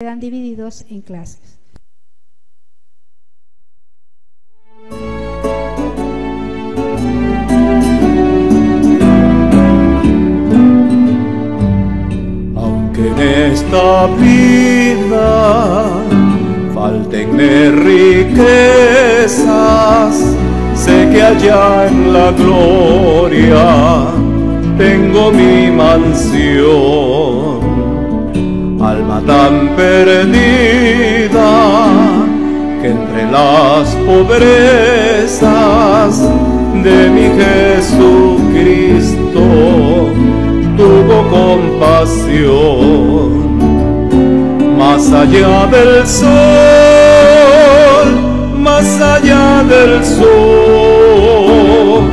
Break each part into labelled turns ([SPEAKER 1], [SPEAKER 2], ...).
[SPEAKER 1] quedan divididos en clases.
[SPEAKER 2] Aunque en esta vida faltenme riquezas, sé que allá en la gloria tengo mi mansión. Alma tan perdida que entre las pobrezas de mi Jesucristo tuvo compasión. Más allá del sol, más allá del sol,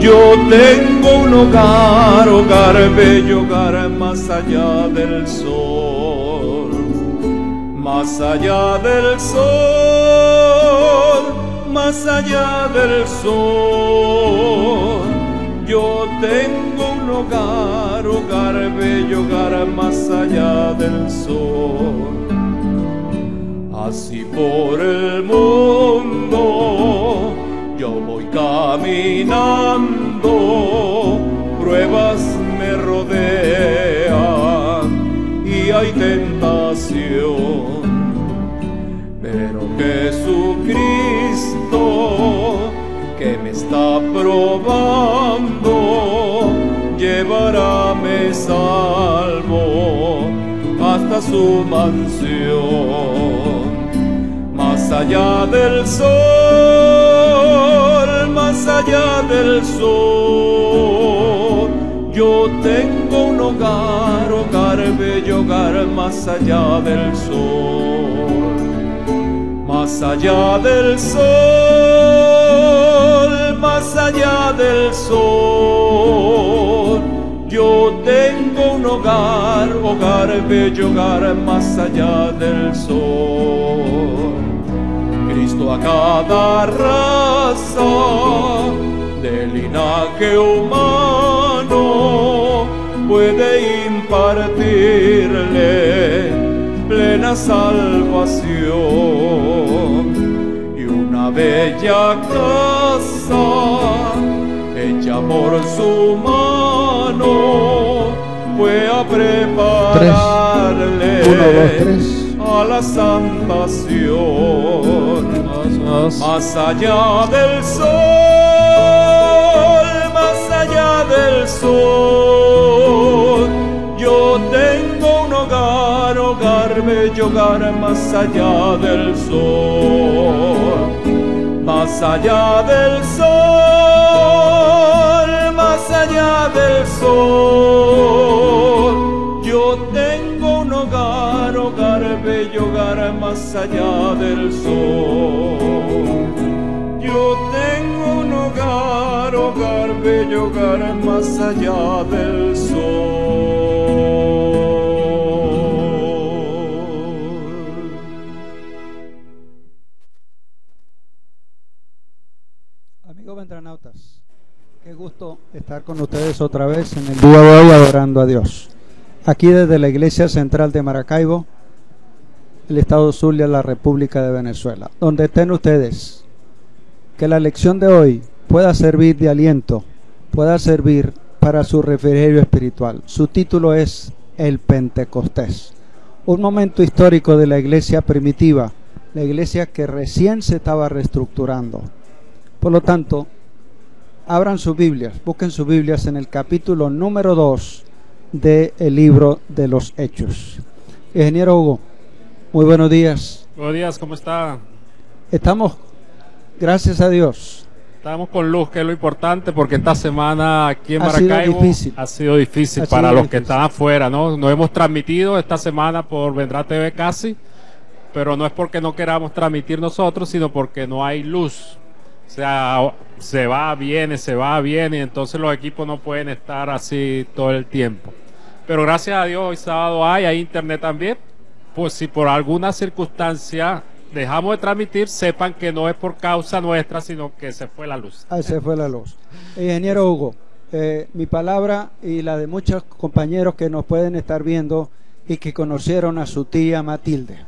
[SPEAKER 2] yo tengo un hogar, hogar bello, hogar más allá del sol. Más allá del sol, más allá del sol, yo tengo un hogar, hogar bello, hogar más allá del sol. Así por el mundo yo voy caminando, pruebas me rodean y hay tentación. Pero Jesucristo, que me está probando, llevará me salvo hasta su mansión. Más allá del sol, más allá del sol, yo tengo un hogar, hogar bello, hogar más allá del sol. Más allá del sol, más allá del sol, yo tengo un hogar, hogar bello, hogar más allá del sol. Cristo a cada raza del linaje humano puede impartirle plena salvación, y una bella casa hecha por su mano fue a prepararle a la santación. Más allá del sol, más allá del sol, yo tengo un hogar, hogar bello, hogar más allá del sol. Más allá del sol, más allá del sol, yo tengo un hogar, hogar bello, hogar más allá del sol. Yo tengo un hogar, hogar bello, hogar más allá del sol.
[SPEAKER 3] Amigos ventranautas, qué gusto estar con ustedes otra vez en el día de hoy adorando a Dios. Aquí desde la Iglesia Central de Maracaibo, el Estado Zulia, la República de Venezuela. Donde estén ustedes, que la lección de hoy pueda servir de aliento, pueda servir para su refrigerio espiritual. Su título es El Pentecostés, un momento histórico de la iglesia primitiva, la iglesia que recién se estaba reestructurando. Por lo tanto, abran sus Biblias, busquen sus Biblias en el capítulo número 2 del libro de los Hechos. Ingeniero Hugo, muy buenos días.
[SPEAKER 4] Buenos días, ¿cómo está?
[SPEAKER 3] Estamos, gracias a Dios.
[SPEAKER 4] Estamos con luz, que es lo importante, porque esta semana aquí en Maracaibo ha sido difícil para los que están afuera, ¿no? Nos hemos transmitido esta semana por Vendrá TV casi, pero no es porque no queramos transmitir nosotros, sino porque no hay luz. O sea, se va, viene, y entonces los equipos no pueden estar así todo el tiempo. Pero gracias a Dios, hoy sábado hay internet también. Pues si por alguna circunstancia dejamos de transmitir, sepan que no es por causa nuestra, sino que se fue la luz. Se fue la luz.
[SPEAKER 3] Ingeniero Hugo, mi palabra y la de muchos compañeros que nos pueden estar viendo y que conocieron a su tía Matilde.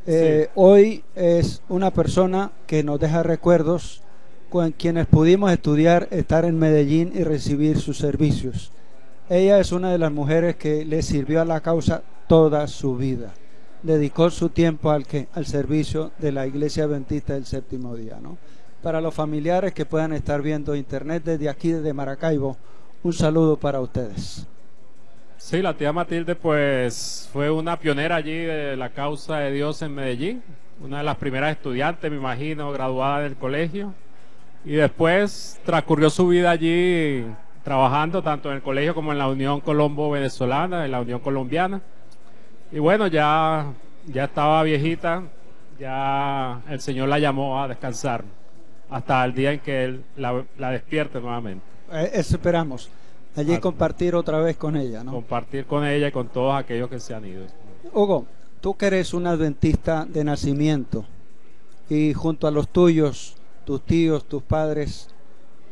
[SPEAKER 4] Sí.
[SPEAKER 3] Hoy es una persona que nos deja recuerdos con quienes pudimos estudiar, estar en Medellín y recibir sus servicios. Ella es una de las mujeres que le sirvió a la causa toda su vida. Dedicó su tiempo al servicio de la Iglesia Adventista del Séptimo Día, ¿no? Para los familiares que puedan estar viendo internet desde aquí, desde Maracaibo, un saludo para ustedes.
[SPEAKER 4] Sí, la tía Matilde pues fue una pionera allí de la causa de Dios en Medellín, una de las primeras estudiantes, me imagino, graduada del colegio, y después transcurrió su vida allí trabajando tanto en el colegio como en la Unión Colombo-Venezolana, en la Unión Colombiana, y bueno, ya estaba viejita, ya el Señor la llamó a descansar hasta el día en que Él la despierte nuevamente.
[SPEAKER 3] Eso esperamos. Allí compartir otra vez con ella, ¿no?
[SPEAKER 4] Compartir con ella y con todos aquellos que se han ido.
[SPEAKER 3] Hugo, tú que eres un adventista de nacimiento y junto a los tuyos, tus tíos, tus padres,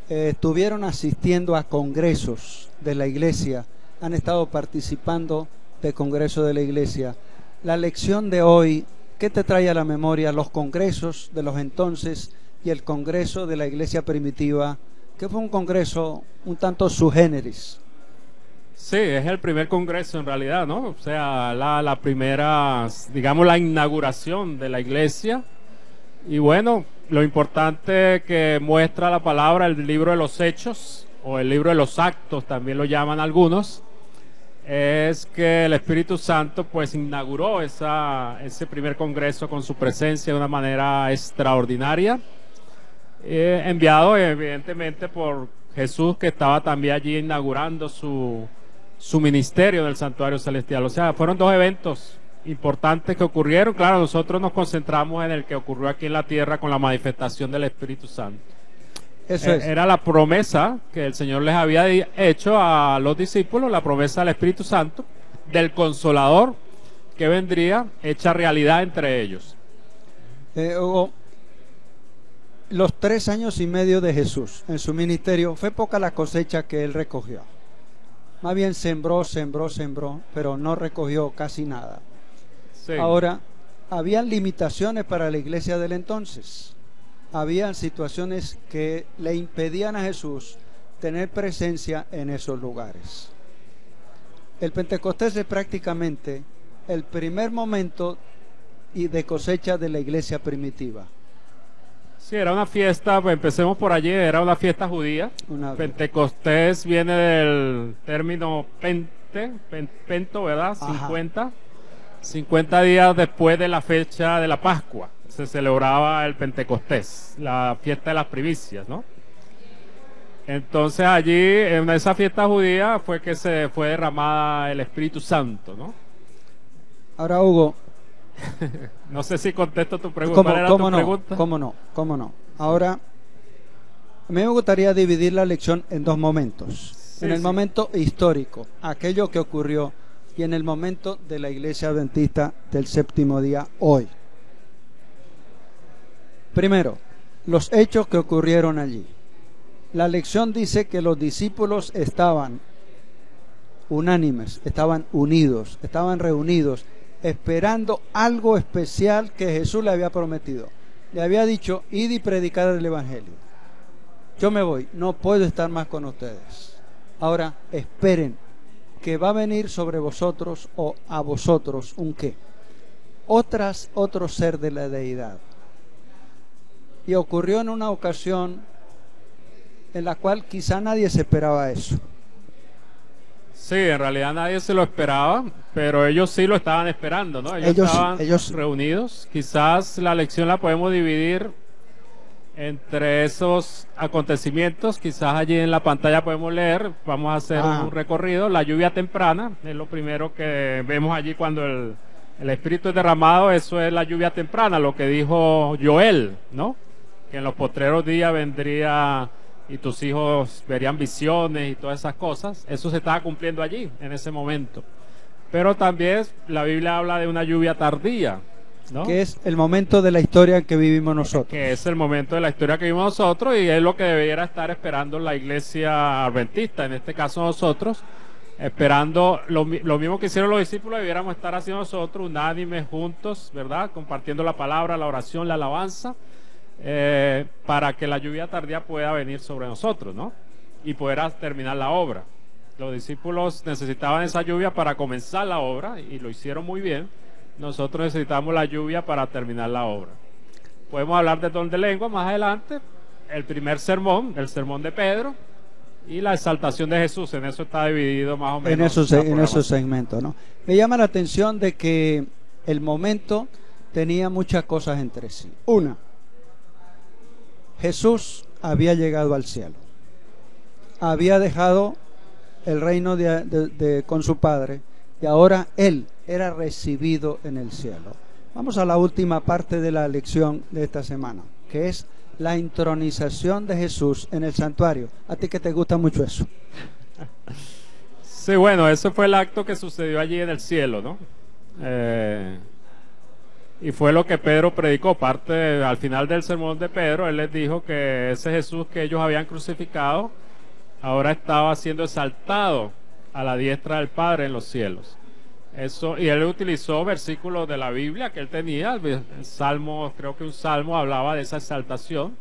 [SPEAKER 3] estuvieron asistiendo a congresos de la iglesia, han estado participando de congresos de la iglesia. La lección de hoy, ¿qué te trae a la memoria los congresos de los entonces y el congreso de la iglesia primitiva, que fue un congreso un tanto sui generis?
[SPEAKER 4] Sí, es el primer congreso en realidad, ¿no? O sea, la primera, digamos, la inauguración de la iglesia. Y bueno, lo importante que muestra la palabra, el libro de los Hechos, o el libro de los Actos, también lo llaman algunos, es que el Espíritu Santo pues inauguró ese primer congreso con su presencia de una manera extraordinaria, enviado evidentemente por Jesús, que estaba también allí inaugurando su ministerio en el santuario celestial. O sea, fueron dos eventos importantes que ocurrieron. Claro, nosotros nos concentramos en el que ocurrió aquí en la tierra con la manifestación del Espíritu Santo.
[SPEAKER 3] Eso es.
[SPEAKER 4] Era la promesa que el Señor les había hecho a los discípulos, la promesa del Espíritu Santo, del Consolador que vendría hecha realidad entre ellos.
[SPEAKER 3] Hugo, los 3 años y medio de Jesús en su ministerio, fue poca la cosecha que él recogió. Más bien sembró, pero no recogió casi nada.
[SPEAKER 4] Sí.
[SPEAKER 3] Ahora, habían limitaciones para la iglesia del entonces. Habían situaciones que le impedían a Jesús tener presencia en esos lugares. El Pentecostés es prácticamente el primer momento de cosecha de la iglesia primitiva.
[SPEAKER 4] Sí, era una fiesta, pues empecemos por allí, era una fiesta judía. Pentecostés viene del término pento, ¿verdad?
[SPEAKER 3] Ajá.
[SPEAKER 4] 50 días después de la fecha de la Pascua se celebraba el Pentecostés, la fiesta de las primicias, ¿no? Entonces allí, en esa fiesta judía, fue que se fue derramada el Espíritu Santo, ¿no?
[SPEAKER 3] Ahora, Hugo,
[SPEAKER 4] no sé si contesto tu pregunta. ¿Cuál era tu pregunta?
[SPEAKER 3] ¿Cómo no? Ahora, a mí me gustaría dividir la lección en dos momentos.
[SPEAKER 4] Sí,
[SPEAKER 3] en el momento histórico, aquello que ocurrió, y en el momento de la iglesia adventista del séptimo día hoy. Primero, los hechos que ocurrieron allí. La lección dice que los discípulos estaban unánimes, estaban unidos, estaban reunidos, esperando algo especial que Jesús le había prometido. Le había dicho: id y predicad el evangelio. Yo me voy, no puedo estar más con ustedes. Ahora esperen que va a venir sobre vosotros, o a vosotros, ¿un qué? Otro ser de la deidad. Y ocurrió en una ocasión en la cual quizá nadie se esperaba eso.
[SPEAKER 4] Sí, en realidad nadie se lo esperaba, pero ellos sí lo estaban esperando, ¿no? Ellos estaban reunidos. Quizás la lección la podemos dividir entre esos acontecimientos. Quizás allí en la pantalla podemos leer, vamos a hacer un recorrido. La lluvia temprana es lo primero que vemos allí cuando el Espíritu es derramado. Eso es la lluvia temprana, lo que dijo Joel, ¿no? Que en los postreros días vendría y tus hijos verían visiones y todas esas cosas. Eso se estaba cumpliendo allí, en ese momento. Pero también la Biblia habla de una lluvia tardía, ¿no?
[SPEAKER 3] Que es el momento de la historia que vivimos nosotros.
[SPEAKER 4] Que es el momento de la historia que vivimos nosotros, y es lo que debiera estar esperando la iglesia adventista, en este caso nosotros, esperando lo mismo que hicieron los discípulos, debiéramos estar haciendo nosotros, unánimes, juntos, ¿verdad? Compartiendo la palabra, la oración, la alabanza, para que la lluvia tardía pueda venir sobre nosotros, ¿no? Y poder terminar la obra. Los discípulos necesitaban esa lluvia para comenzar la obra y lo hicieron muy bien. Nosotros necesitamos la lluvia para terminar la obra. Podemos hablar del don de lengua más adelante, el primer sermón, el sermón de Pedro y la exaltación de Jesús. En eso está dividido más o menos
[SPEAKER 3] en esos segmentos, ¿no? Me llama la atención de que el momento tenía muchas cosas entre sí. Una, Jesús había llegado al cielo, había dejado el reino con su Padre, y ahora Él era recibido en el cielo. Vamos a la última parte de la lección de esta semana, que es la intronización de Jesús en el santuario. ¿A ti que te gusta mucho eso?
[SPEAKER 4] Sí, bueno, ese fue el acto que sucedió allí en el cielo, ¿no? Y fue lo que Pedro predicó. Al final del sermón de Pedro, él les dijo que ese Jesús que ellos habían crucificado ahora estaba siendo exaltado a la diestra del Padre en los cielos. Eso, y él utilizó versículos de la Biblia que él tenía, el Salmo, creo que un salmo hablaba de esa exaltación.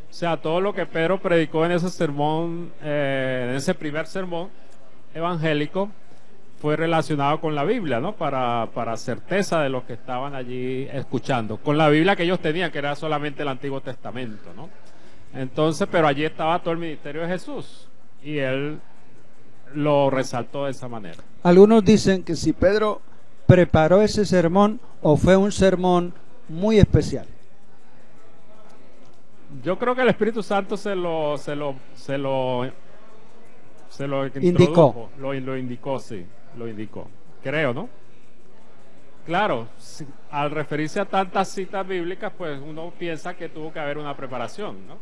[SPEAKER 4] O sea, todo lo que Pedro predicó en ese sermón, en ese primer sermón evangélico, fue relacionado con la Biblia, ¿no? Para certeza de los que estaban allí escuchando, con la Biblia que ellos tenían, que era solamente el Antiguo Testamento, ¿no? Entonces, pero allí estaba todo el ministerio de Jesús, y él lo resaltó de esa manera.
[SPEAKER 3] Algunos dicen que si Pedro preparó ese sermón o fue un sermón muy especial.
[SPEAKER 4] Yo creo que el Espíritu Santo se lo
[SPEAKER 3] indicó.
[SPEAKER 4] Lo indicó, sí, lo indicó. Creo, ¿no? Claro, al referirse a tantas citas bíblicas, pues uno piensa que tuvo que haber una preparación, ¿no?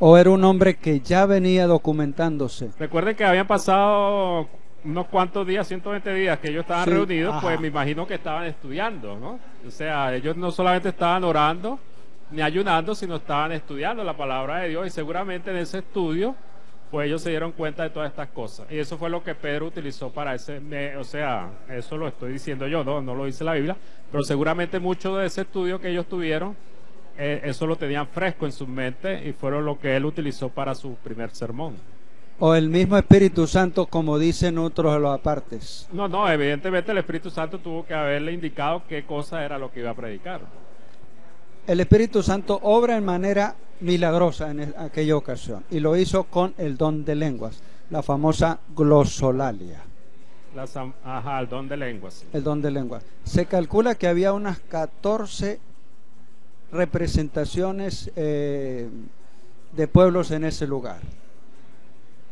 [SPEAKER 3] ¿O era un hombre que ya venía documentándose?
[SPEAKER 4] Recuerden que habían pasado unos cuantos días, 120 días que ellos estaban reunidos, ajá. Pues me imagino que estaban estudiando, ¿no? O sea, ellos no solamente estaban orando ni ayunando, sino estaban estudiando la palabra de Dios, y seguramente en ese estudio, pues ellos se dieron cuenta de todas estas cosas. Y eso fue lo que Pedro utilizó para o sea, eso lo estoy diciendo yo, no lo dice la Biblia, pero seguramente mucho de ese estudio que ellos tuvieron, eso lo tenían fresco en su mente y fueron lo que él utilizó para su primer sermón.
[SPEAKER 3] ¿O el mismo Espíritu Santo, como dicen otros de los apartes?
[SPEAKER 4] No, evidentemente el Espíritu Santo tuvo que haberle indicado qué cosa era lo que iba a predicar.
[SPEAKER 3] El Espíritu Santo obra en manera milagrosa en aquella ocasión, y lo hizo con el don de lenguas, la famosa glosolalia.
[SPEAKER 4] El don de lenguas.
[SPEAKER 3] El don de lenguas. Se calcula que había unas 14 representaciones de pueblos en ese lugar.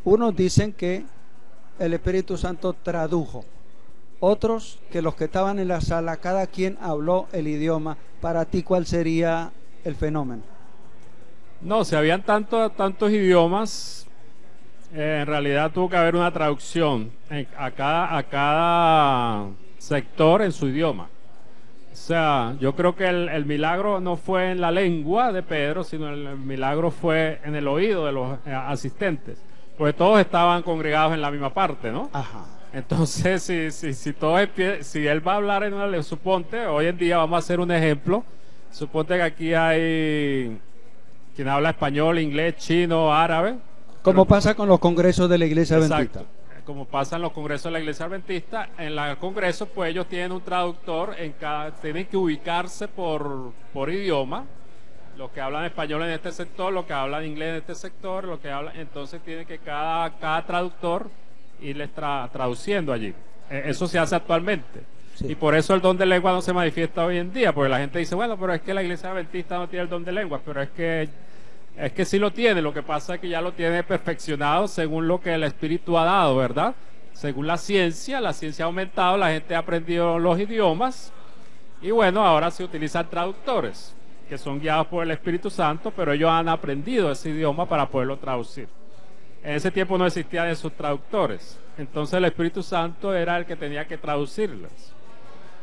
[SPEAKER 3] Unos dicen que el Espíritu Santo tradujo, otros que los que estaban en la sala, cada quien habló el idioma. Para ti, ¿cuál sería el fenómeno?
[SPEAKER 4] No, si habían tantos idiomas, en realidad tuvo que haber una traducción a cada sector en su idioma. O sea, yo creo que el milagro no fue en la lengua de Pedro, sino el milagro fue en el oído de los asistentes, porque todos estaban congregados en la misma parte, ¿no?
[SPEAKER 3] Ajá.
[SPEAKER 4] Entonces, si él va a hablar en una lengua, suponte, hoy en día vamos a hacer un ejemplo, suponte que aquí hay quien habla español, inglés, chino, árabe.
[SPEAKER 3] Como pasa con los congresos de la Iglesia Adventista.
[SPEAKER 4] Como pasa en los congresos de la Iglesia Adventista, en el congreso pues ellos tienen un traductor, tienen que ubicarse por idioma, los que hablan español en este sector, los que hablan inglés en este sector, los que hablan, entonces tiene que cada traductor irles traduciendo allí. Eso se hace actualmente. Sí. Y por eso el don de lengua no se manifiesta hoy en día, porque la gente dice, bueno, pero es que la Iglesia Adventista no tiene el don de lengua, pero es que sí lo tiene. Lo que pasa es que ya lo tiene perfeccionado según lo que el Espíritu ha dado, ¿verdad? Según la ciencia ha aumentado, la gente ha aprendido los idiomas, y bueno, ahora se utilizan traductores que son guiados por el Espíritu Santo, pero ellos han aprendido ese idioma para poderlo traducir. En ese tiempo no existían esos traductores, entonces el Espíritu Santo era el que tenía que traducirles.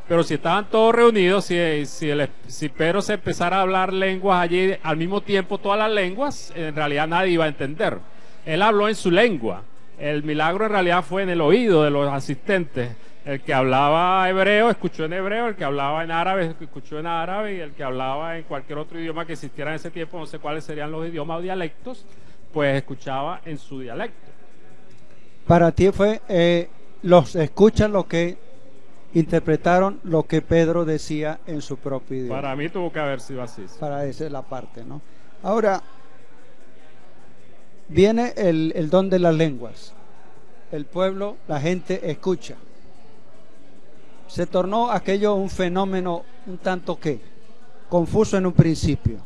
[SPEAKER 4] Pero si estaban todos reunidos, si Pedro se empezara a hablar lenguas allí al mismo tiempo, todas las lenguas, en realidad nadie iba a entender. Él habló en su lengua, El milagro en realidad fue en el oído de los asistentes. El que hablaba hebreo escuchó en hebreo, el que hablaba en árabe escuchó en árabe, y el que hablaba en cualquier otro idioma que existiera en ese tiempo, no sé cuáles serían los idiomas o dialectos, pues escuchaba en su dialecto.
[SPEAKER 3] Para ti fue, los escuchan lo que interpretaron lo que Pedro decía en su propio idioma.
[SPEAKER 4] Para mí tuvo que haber sido así.
[SPEAKER 3] Para esa es la parte, ¿no? Ahora, viene el don de las lenguas. El pueblo, la gente escucha. Se tornó aquello un fenómeno un tanto que confuso en un principio,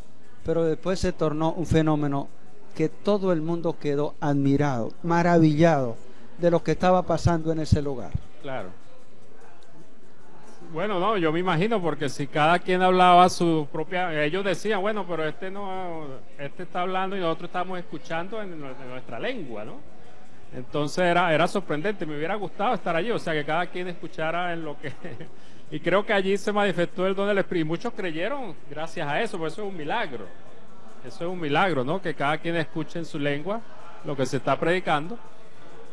[SPEAKER 3] pero después se tornó un fenómeno que todo el mundo quedó admirado, maravillado de lo que estaba pasando en ese lugar.
[SPEAKER 4] Claro. Bueno, no, yo me imagino, porque si cada quien hablaba su propia, ellos decían, bueno, pero este está hablando y nosotros estamos escuchando en nuestra lengua, ¿no? Entonces era sorprendente, me hubiera gustado estar allí, o sea, que cada quien escuchara en lo que... Y creo que allí se manifestó el don del Espíritu, y muchos creyeron gracias a eso, pues eso es un milagro. Eso es un milagro, ¿no? Que cada quien escuche en su lengua lo que se está predicando,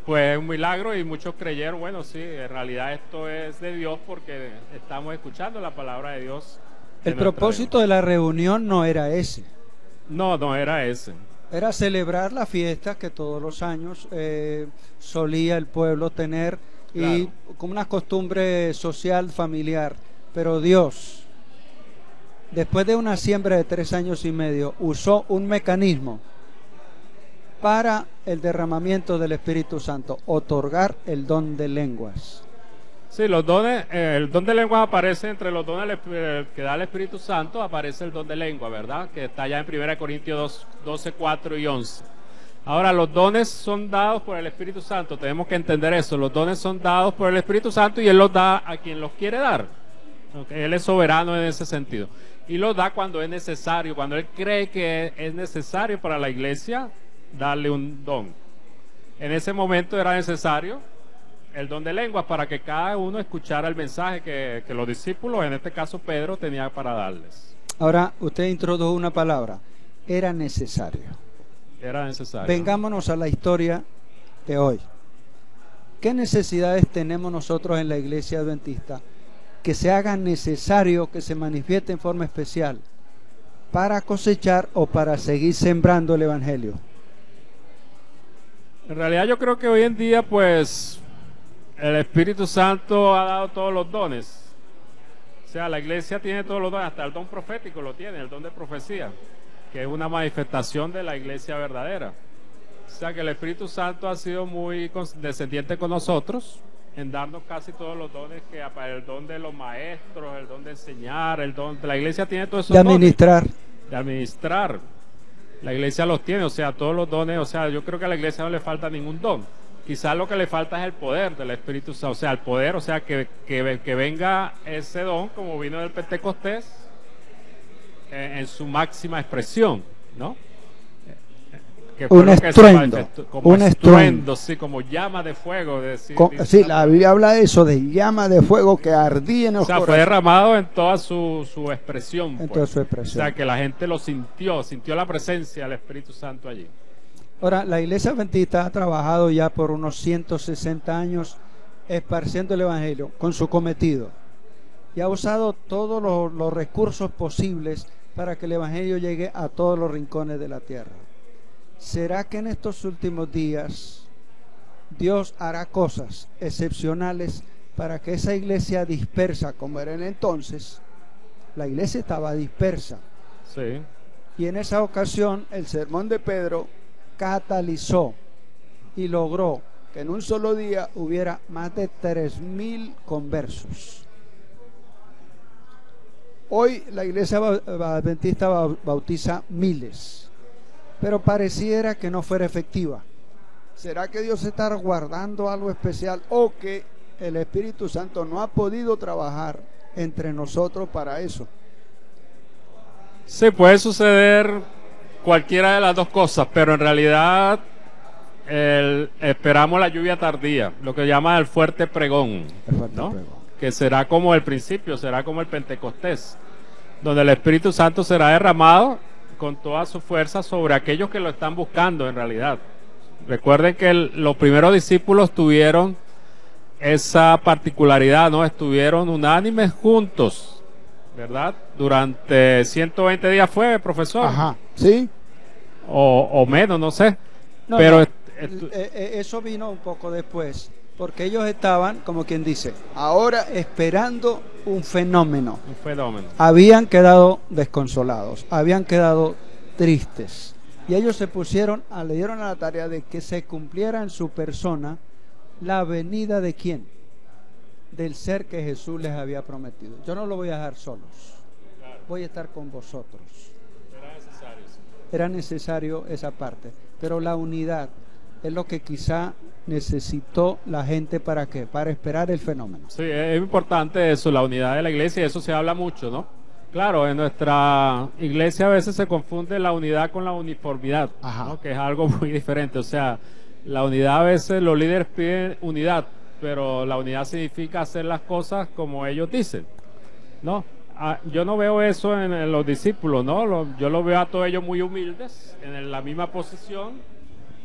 [SPEAKER 4] pues es un milagro, y muchos creyeron, bueno, sí, en realidad esto es de Dios porque estamos escuchando la palabra de Dios.
[SPEAKER 3] El propósito de la reunión no era ese.
[SPEAKER 4] No era ese.
[SPEAKER 3] Era celebrar la fiesta que todos los años solía el pueblo tener, claro, y como una costumbre social, familiar. Pero Dios, después de una siembra de 3 años y medio, usó un mecanismo para el derramamiento del Espíritu Santo, otorgar el don de lenguas.
[SPEAKER 4] Sí, los dones, el don de lenguas aparece entre los dones que da el Espíritu Santo, aparece el don de lengua, ¿verdad? Que está ya en 1 Corintios 12, 4 y 11. Ahora, los dones son dados por el Espíritu Santo, tenemos que entender eso. Los dones son dados por el Espíritu Santo y Él los da a quien los quiere dar. ¿Okay? Él es soberano en ese sentido. Y los da cuando es necesario, cuando Él cree que es necesario para la iglesia darle un don. En ese momento era necesario el don de lenguas para que cada uno escuchara el mensaje que los discípulos, en este caso Pedro, tenía para darles.
[SPEAKER 3] Ahora, usted introdujo una palabra, era necesario.
[SPEAKER 4] Era necesario.
[SPEAKER 3] Vengámonos a la historia de hoy. ¿Qué necesidades tenemos nosotros en la iglesia adventista que se haga necesario que se manifieste en forma especial para cosechar o para seguir sembrando el evangelio?
[SPEAKER 4] En realidad yo creo que hoy en día, pues, el Espíritu Santo ha dado todos los dones. O sea, la iglesia tiene todos los dones, hasta el don profético lo tiene, el don de profecía, que es una manifestación de la iglesia verdadera. O sea, que el Espíritu Santo ha sido muy condescendiente con nosotros en darnos casi todos los dones, que el don de los maestros, el don de enseñar, el don de la iglesia tiene todos esos
[SPEAKER 3] dones.
[SPEAKER 4] De administrar. La iglesia los tiene, o sea, todos los dones. O sea, yo creo que a la iglesia no le falta ningún don. Quizás lo que le falta es el poder del Espíritu Santo, o sea, el poder, o sea, que venga ese don como vino del Pentecostés en su máxima expresión, ¿no? Que fue
[SPEAKER 3] un estruendo,
[SPEAKER 4] como un estruendo, sí, como llama de fuego.
[SPEAKER 3] Sí, la Biblia habla de eso, de llama de fuego que ardía en los corazones.
[SPEAKER 4] O sea, fue derramado en toda su expresión.
[SPEAKER 3] En toda su expresión.
[SPEAKER 4] O sea, que la gente lo sintió la presencia del Espíritu Santo allí.
[SPEAKER 3] Ahora, la iglesia adventista ha trabajado ya por unos 160 años esparciendo el evangelio con su cometido y ha usado todos los recursos posibles para que el evangelio llegue a todos los rincones de la tierra. ¿Será que en estos últimos días Dios hará cosas excepcionales para que esa iglesia dispersa, como era en entonces? La iglesia estaba dispersa.
[SPEAKER 4] Sí.
[SPEAKER 3] Y en esa ocasión el sermón de Pedro catalizó y logró que en un solo día hubiera más de 3.000 conversos. Hoy la iglesia adventista bautiza miles, pero pareciera que no fuera efectiva. ¿Será que Dios está guardando algo especial o que el Espíritu Santo no ha podido trabajar entre nosotros para eso?
[SPEAKER 4] Sí, puede suceder cualquiera de las dos cosas, pero en realidad esperamos la lluvia tardía, lo que llama el fuerte pregón, ¿no? Que será como el principio, será como el Pentecostés, donde el Espíritu Santo será derramado con toda su fuerza sobre aquellos que lo están buscando en realidad. Recuerden que los primeros discípulos tuvieron esa particularidad, ¿no? Estuvieron unánimes juntos, ¿verdad? Durante 120 días fue, profesor.
[SPEAKER 3] Ajá, sí.
[SPEAKER 4] O menos, no sé.
[SPEAKER 3] No,
[SPEAKER 4] pero
[SPEAKER 3] no. Eso vino un poco después, porque ellos estaban, como quien dice, ahora esperando un fenómeno.
[SPEAKER 4] Un fenómeno.
[SPEAKER 3] Habían quedado desconsolados, habían quedado tristes. Y ellos se le dieron a la tarea de que se cumpliera en su persona la venida de quién, del ser que Jesús les había prometido. Yo no lo voy a dejar solos, voy a estar con vosotros. Era necesario esa parte, pero la unidad es lo que quizá necesitó la gente. ¿Para qué? Para esperar el fenómeno.
[SPEAKER 4] Sí, es importante eso, la unidad de la iglesia, y eso se habla mucho, ¿no? Claro, en nuestra iglesia a veces se confunde la unidad con la uniformidad, ¿no? Que es algo muy diferente. O sea, la unidad, a veces los líderes piden unidad, pero la unidad significa hacer las cosas como ellos dicen, ¿no? Yo no veo eso en los discípulos, ¿no? Yo los veo a todos ellos muy humildes, en la misma posición,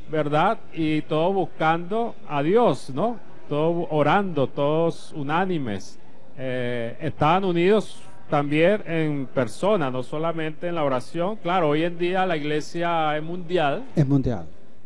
[SPEAKER 4] ¿verdad? Y todos buscando a Dios, ¿no? Todos orando, todos unánimes. Estaban unidos también en persona, no solamente en la oración. Claro, hoy en día la iglesia es mundial.
[SPEAKER 3] Es mundial.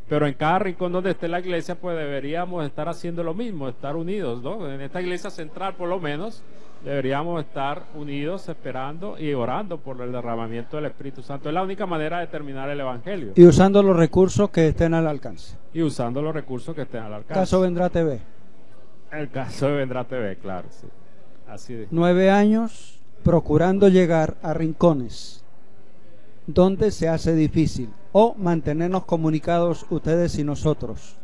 [SPEAKER 4] Pero en cada rincón donde esté la iglesia, pues deberíamos estar haciendo lo mismo, estar unidos, ¿no? En esta iglesia central, por lo menos, deberíamos estar unidos, esperando y orando por el derramamiento del Espíritu Santo. Es la única manera de terminar el Evangelio.
[SPEAKER 3] Y usando los recursos que estén al alcance.
[SPEAKER 4] Y usando los recursos que estén al alcance.
[SPEAKER 3] Caso Vendrá TV.
[SPEAKER 4] El caso de Vendrá TV, claro, sí. Así de.
[SPEAKER 3] 9 años procurando llegar a rincones donde se hace difícil, o mantenernos comunicados ustedes y nosotros,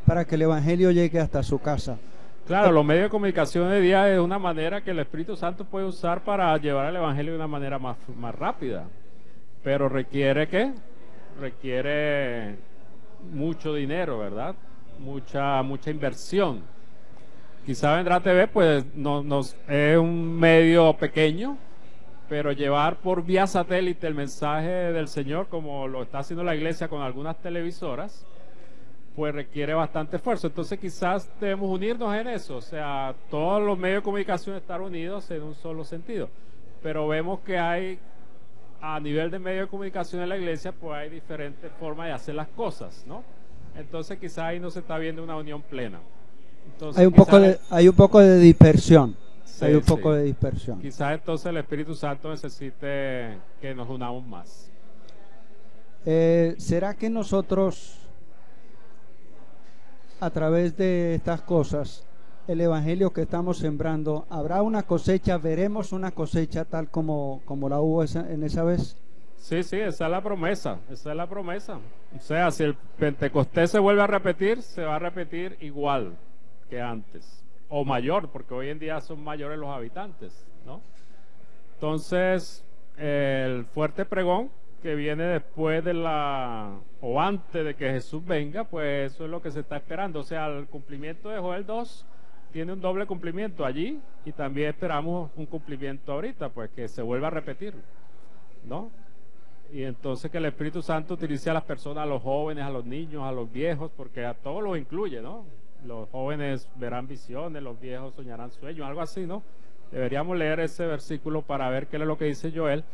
[SPEAKER 3] para que el Evangelio llegue hasta su casa.
[SPEAKER 4] Claro, los medios de comunicación de día es una manera que el Espíritu Santo puede usar para llevar el Evangelio de una manera más rápida, pero requiere mucho dinero, ¿verdad? Mucha inversión. Quizá Vendrá TV, pues, es un medio pequeño, pero llevar por vía satélite el mensaje del Señor, como lo está haciendo la iglesia con algunas televisoras, pues requiere bastante esfuerzo. Entonces quizás debemos unirnos en eso, o sea, todos los medios de comunicación estar unidos en un solo sentido. Pero vemos que hay, a nivel de medios de comunicación en la iglesia, pues hay diferentes formas de hacer las cosas, ¿no? Entonces quizás ahí no se está viendo una unión plena. Entonces, hay
[SPEAKER 3] un poco de dispersión.
[SPEAKER 4] Sí,
[SPEAKER 3] hay un poco de dispersión.
[SPEAKER 4] Quizás entonces el Espíritu Santo necesite que nos unamos más.
[SPEAKER 3] ¿Será que nosotros, a través de estas cosas, el Evangelio que estamos sembrando, habrá una cosecha, veremos una cosecha tal como la hubo en esa vez?
[SPEAKER 4] Sí, esa es la promesa, O sea, si el Pentecostés se vuelve a repetir, se va a repetir igual que antes, o mayor, porque hoy en día son mayores los habitantes, ¿no? Entonces, el fuerte pregón que viene después o antes de que Jesús venga, pues eso es lo que se está esperando. O sea, el cumplimiento de Joel 2 tiene un doble cumplimiento allí, y también esperamos un cumplimiento ahorita, pues que se vuelva a repetir, ¿no? Y entonces que el Espíritu Santo utilice a las personas, a los jóvenes, a los niños, a los viejos, porque a todos los incluye, ¿no? Los jóvenes verán visiones, los viejos soñarán sueños, algo así, ¿no? Deberíamos leer ese versículo para ver qué es lo que dice Joel,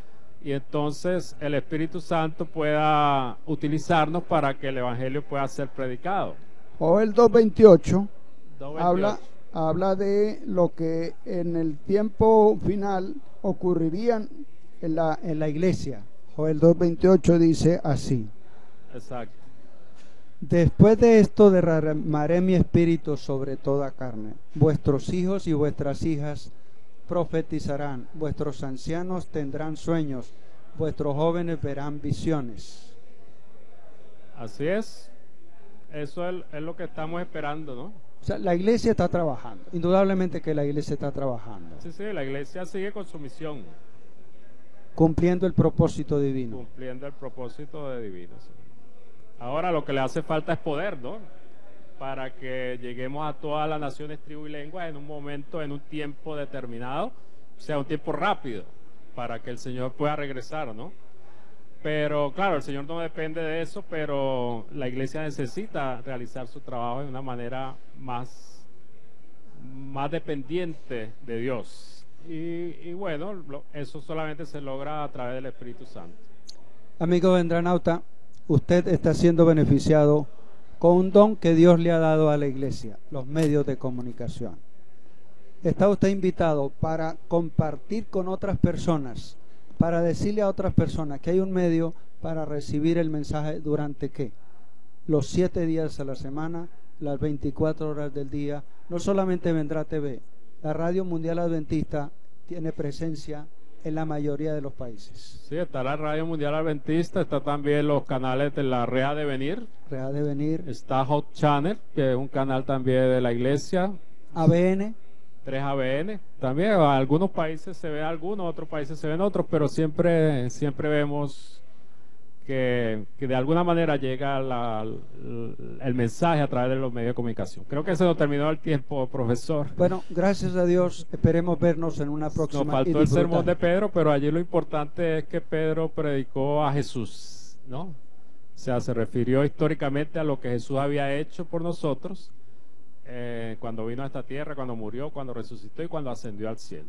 [SPEAKER 4] y entonces el Espíritu Santo pueda utilizarnos para que el Evangelio pueda ser predicado.
[SPEAKER 5] Joel 2:28 habla de lo que en el tiempo final ocurrirían en la iglesia. Joel 2:28 dice así.
[SPEAKER 4] Exacto.
[SPEAKER 3] Después de esto derramaré mi espíritu sobre toda carne. Vuestros hijos y vuestras hijas profetizarán, vuestros ancianos tendrán sueños, vuestros jóvenes verán visiones.
[SPEAKER 4] Así es. Eso es lo que estamos esperando, ¿no?
[SPEAKER 3] O sea, la iglesia está trabajando. Indudablemente que la iglesia está trabajando.
[SPEAKER 4] Sí, la iglesia sigue con su misión.
[SPEAKER 3] Cumpliendo el propósito divino.
[SPEAKER 4] Cumpliendo el propósito divino, sí. Ahora lo que le hace falta es poder, ¿no? Para que lleguemos a todas las naciones, tribus y lenguas en un momento, en un tiempo determinado, o sea, un tiempo rápido, para que el Señor pueda regresar, ¿no? Pero claro, el Señor no depende de eso, pero la iglesia necesita realizar su trabajo de una manera más dependiente de Dios. Y bueno, eso solamente se logra a través del Espíritu Santo.
[SPEAKER 3] Amigo Vendranauta, usted está siendo beneficiado con un don que Dios le ha dado a la iglesia, los medios de comunicación. Está usted invitado para compartir con otras personas, para decirle a otras personas que hay un medio para recibir el mensaje durante ¿qué? Los 7 días a la semana, las 24 horas del día. No solamente vendrá TV, la Radio Mundial Adventista tiene presencia en la mayoría de los países.
[SPEAKER 4] Sí, está la Radio Mundial Adventista, está también los canales de la Rea de Venir.
[SPEAKER 3] Rea de Venir.
[SPEAKER 4] Está Hot Channel, que es un canal también de la iglesia.
[SPEAKER 3] ABN.
[SPEAKER 4] 3 ABN. También en algunos países se ve algunos, otros países se ven otros, pero siempre vemos que de alguna manera llega el mensaje a través de los medios de comunicación. Creo que se nos terminó el tiempo, profesor.
[SPEAKER 3] Bueno, gracias a Dios, esperemos vernos en una próxima.
[SPEAKER 4] Nos faltó el sermón de Pedro, pero allí lo importante es que Pedro predicó a Jesús, ¿no? O sea, se refirió históricamente a lo que Jesús había hecho por nosotros cuando vino a esta tierra, cuando murió, cuando resucitó y cuando ascendió al cielo.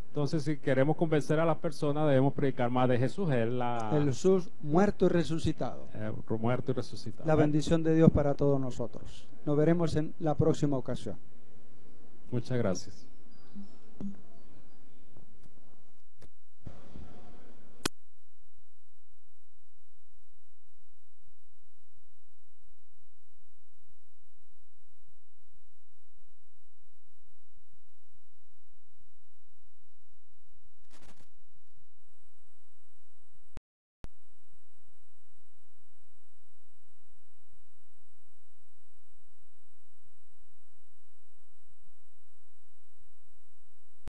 [SPEAKER 4] Entonces, si queremos convencer a las personas, debemos predicar más de Jesús. El
[SPEAKER 3] Jesús muerto y resucitado.
[SPEAKER 4] Muerto y resucitado.
[SPEAKER 3] La bendición de Dios para todos nosotros. Nos veremos en la próxima ocasión.
[SPEAKER 4] Muchas gracias.